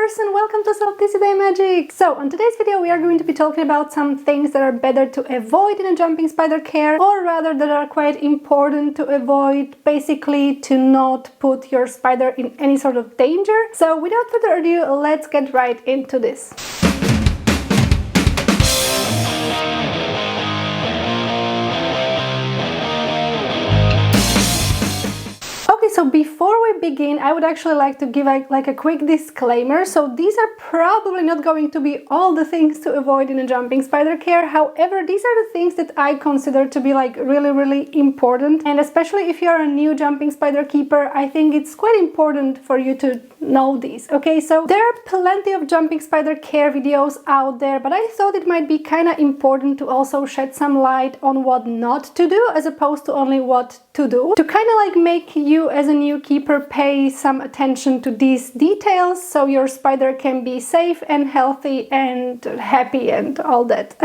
spiders, and welcome to Today Magic! So, on today's video we are going to be talking about some things that are better to avoid in a jumping spider care, or rather that are quite important to avoid, basically to not put your spider in any sort of danger. So without further ado, let's get right into this. So before we begin, I would actually like to give a quick disclaimer. So these are probably not going to be all the things to avoid in a jumping spider care. However, these are the things that I consider to be really important. And especially if you're a new jumping spider keeper, I think it's quite important for you to know these. Okay, so there are plenty of jumping spider care videos out there, but I thought it might be kind of important to also shed some light on what not to do, as opposed to only what to do, to kind of make you as a new keeper pay some attention to these details so your spider can be safe and healthy and happy and all that.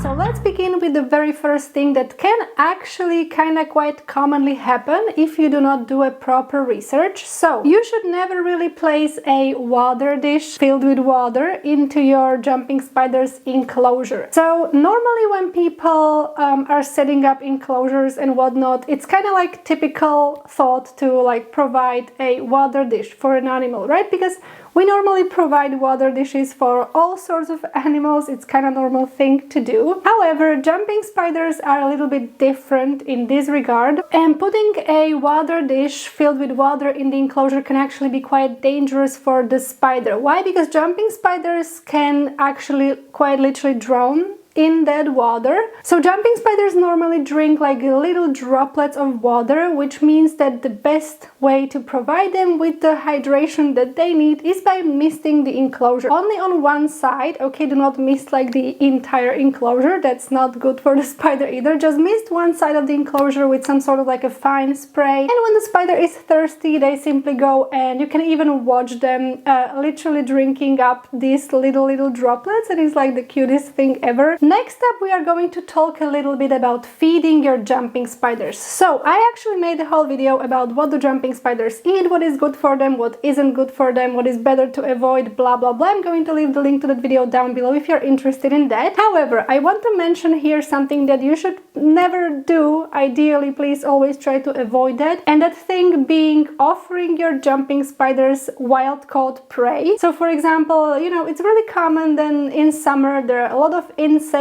So let's begin with the very first thing that can actually quite commonly happen if you do not do a proper research. So you should never really place a water dish filled with water into your jumping spider's enclosure. So normally when people are setting up enclosures and whatnot, it's kind of typical thought to provide a water dish for an animal, right? Because we normally provide water dishes for all sorts of animals. It's kind of normal thing to do. However, jumping spiders are a little bit different in this regard, and putting a water dish filled with water in the enclosure can actually be quite dangerous for the spider. Why? Because jumping spiders can actually quite literally drown in that water. So jumping spiders normally drink little droplets of water, which means that the best way to provide them with the hydration that they need is by misting the enclosure only on one side. Okay, do not mist the entire enclosure. That's not good for the spider either. Just mist one side of the enclosure with some sort of a fine spray, and when the spider is thirsty, they simply go, and you can even watch them literally drinking up these little droplets, and it's the cutest thing ever. Next up, we are going to talk a little bit about feeding your jumping spiders. So I actually made a whole video about what do jumping spiders eat, what is good for them, what isn't good for them, what is better to avoid, blah blah blah. I'm going to leave the link to that video down below if you're interested in that. However, I want to mention here something that you should never do. Ideally, please always try to avoid that. And that thing being offering your jumping spiders wild-caught prey. So for example, it's really common then in summer there are a lot of insects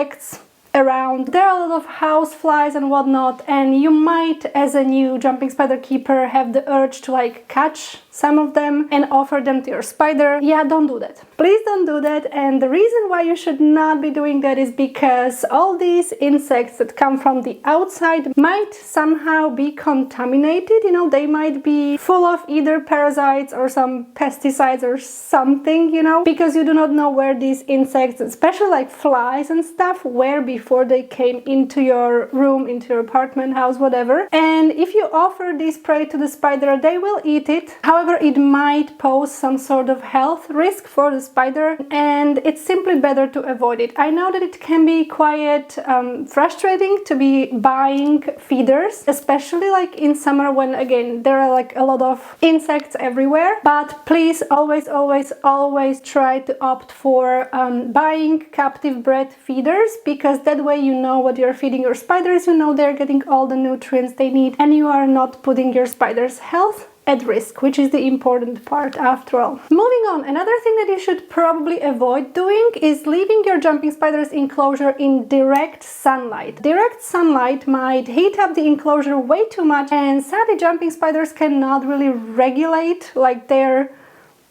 around. There are a lot of house flies and whatnot, and you might, as a new jumping spider keeper, have the urge to catch some of them and offer them to your spider. Yeah, don't do that. Please don't do that. And the reason why you should not be doing that is because all these insects that come from the outside might somehow be contaminated. They might be full of either parasites or some pesticides or something, because you do not know where these insects, especially flies and stuff, were before they came into your room, into your apartment, house, whatever. And if you offer this prey to the spider, they will eat it. However, it might pose some sort of health risk for the spider, and it's simply better to avoid it. I know that it can be quite frustrating to be buying feeders, especially in summer when, again, there are a lot of insects everywhere. But please always try to opt for buying captive bred feeders, because that way you know what you're feeding your spiders, they're getting all the nutrients they need, and you are not putting your spider's health at risk, which is the important part after all. Moving on, another thing that you should probably avoid doing is leaving your jumping spider's enclosure in direct sunlight. Direct sunlight might heat up the enclosure way too much, and sadly jumping spiders cannot really regulate their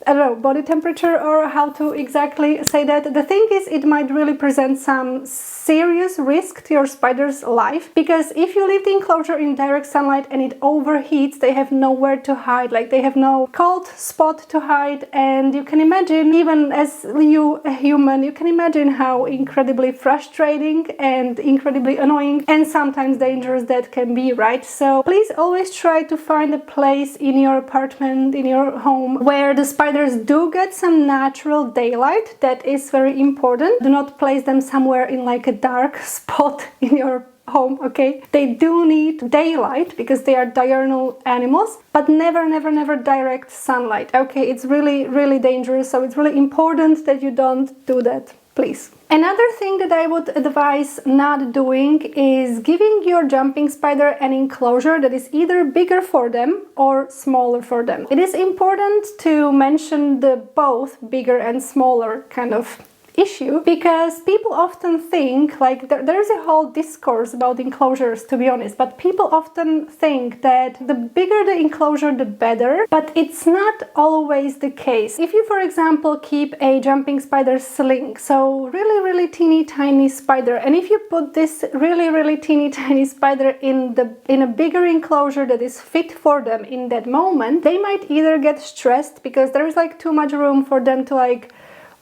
body temperature, or how to exactly say that. The thing is, it might really present some serious risk to your spider's life, because if you leave the enclosure in direct sunlight and it overheats, they have nowhere to hide. They have no cold spot to hide, and you can imagine, even as a human, you can imagine how incredibly frustrating and incredibly annoying and sometimes dangerous that can be, right? So please always try to find a place in your apartment, in your home, where the spiders do get some natural daylight. That is very important. Do not place them somewhere in a dark spot in your home, okay? They do need daylight because they are diurnal animals, but never, never, never direct sunlight, okay? It's really, really dangerous, so it's really important that you don't do that, please. Another thing that I would advise not doing is giving your jumping spider an enclosure that is either bigger for them or smaller for them. It is important to mention the both bigger and smaller kind of issue, because people often think, like, there's a whole discourse about enclosures, to be honest, but people often think that the bigger the enclosure the better, but it's not always the case. If you, for example, keep a jumping spider sling, so really teeny tiny spider, and if you put this really teeny tiny spider in a bigger enclosure that is fit for them in that moment, they might either get stressed because there is like too much room for them to like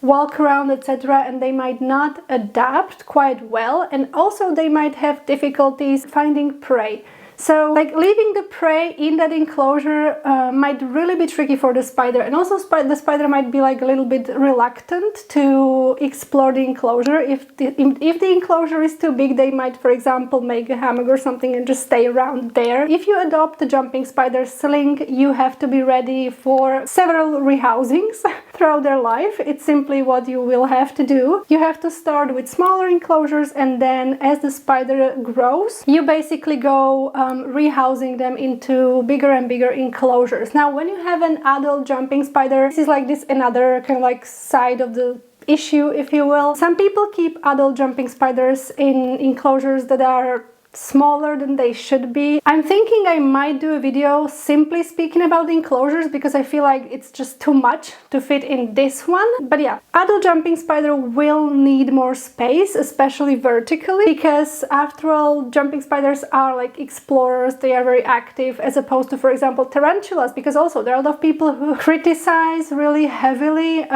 walk around, etc., and they might not adapt quite well, and also they might have difficulties finding prey. So like leaving the prey in that enclosure might really be tricky for the spider, and also the spider might be like a little bit reluctant to explore the enclosure. If the enclosure is too big, they might, for example, make a hammock or something and just stay around there. If you adopt the jumping spider sling, you have to be ready for several rehousings throughout their life. It's simply what you will have to do. You have to start with smaller enclosures, and then as the spider grows, you basically go rehousing them into bigger and bigger enclosures. Now, when you have an adult jumping spider, this is like this another kind of like side of the issue, if you will. Some people keep adult jumping spiders in enclosures that are smaller than they should be. I'm thinking I might do a video simply speaking about the enclosures, because I feel like it's just too much to fit in this one. But yeah, adult jumping spider will need more space, especially vertically, because after all, jumping spiders are like explorers, they are very active, as opposed to, for example, tarantulas, because also there are a lot of people who criticize really heavily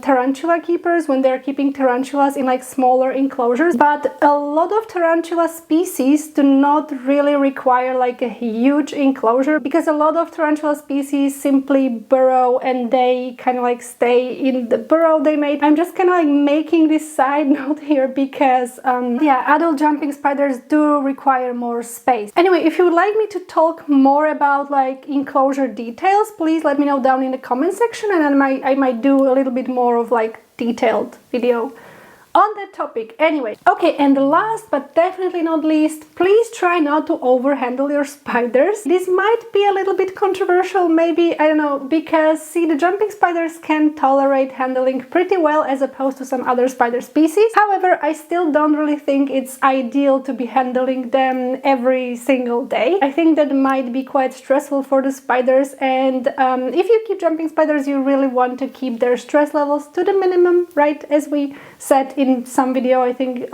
tarantula keepers when they're keeping tarantulas in like smaller enclosures. But a lot of tarantula species do not really require like a huge enclosure, because a lot of tarantula species simply burrow and they kind of like stay in the burrow they made. I'm just kind of like making this side note here because yeah, adult jumping spiders do require more space. Anyway, if you would like me to talk more about like enclosure details, please let me know down in the comment section, and then I might do a little bit more of like detailed video on that topic. Anyway, okay, and the last but definitely not least, please try not to overhandle your spiders. This might be a little bit controversial, maybe, I don't know, because see, the jumping spiders can tolerate handling pretty well as opposed to some other spider species. However, I still don't really think it's ideal to be handling them every single day. I think that might be quite stressful for the spiders, and if you keep jumping spiders, you really want to keep their stress levels to the minimum, right, as we said in some video, I think,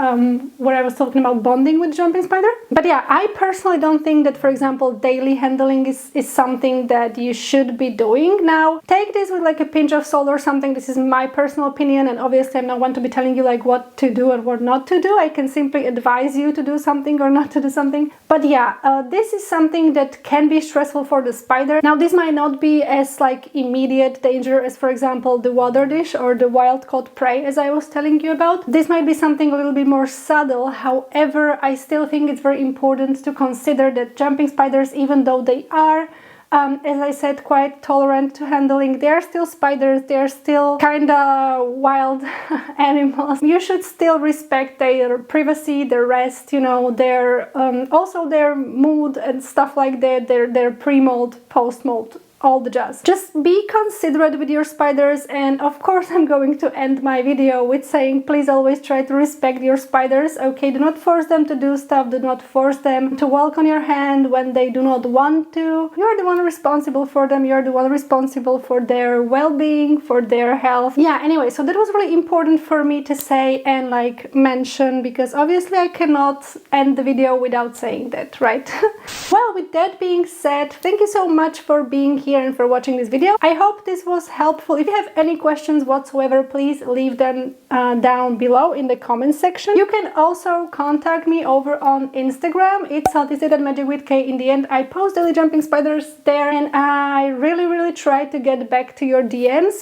where I was talking about bonding with jumping spider. But yeah, I personally don't think that, for example, daily handling is something that you should be doing. Now, take this with like a pinch of salt or something. This is my personal opinion, and obviously I'm not one to be telling you like what to do and what not to do. I can simply advise you to do something or not to do something. But yeah, this is something that can be stressful for the spider. Now, this might not be as like immediate danger as, for example, the water dish or the wild caught prey, as I was telling you about. This might be something a little bit more subtle. However, I still think it's very important to consider that jumping spiders, even though they are, as I said, quite tolerant to handling, they are still spiders, they are still kinda wild animals. You should still respect their privacy, their rest, you know, their also their mood and stuff like that, their pre-molt, post-molt, all the jazz. Just be considerate with your spiders, and of course I'm going to end my video with saying please always try to respect your spiders, okay? Do not force them to do stuff, do not force them to walk on your hand when they do not want to. You're the one responsible for them, you're the one responsible for their well-being, for their health. Yeah, anyway, so that was really important for me to say and like mention, because obviously I cannot end the video without saying that, right? Well, with that being said, thank you so much for being here. here and for watching this video. I hope this was helpful. If you have any questions whatsoever, please leave them down below in the comment section. You can also contact me over on Instagram. It's saltysaid@magic with K. In the end, I post daily jumping spiders there, and I really try to get back to your DMs.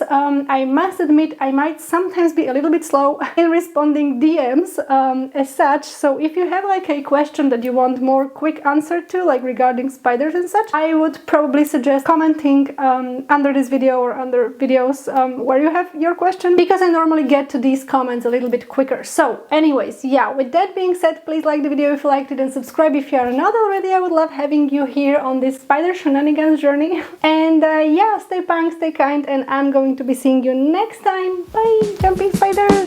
I must admit I might sometimes be a little bit slow in responding DMs as such, so if you have like a question that you want more quick answer to, like regarding spiders and such, I would probably suggest commenting under this video or under videos where you have your question, because I normally get to these comments a little bit quicker. So anyways, yeah, with that being said, please like the video if you liked it and subscribe if you are not already. I would love having you here on this spider shenanigans journey. And yeah, stay punk, stay kind, and I'm going to be seeing you next time. Bye, jumping spiders!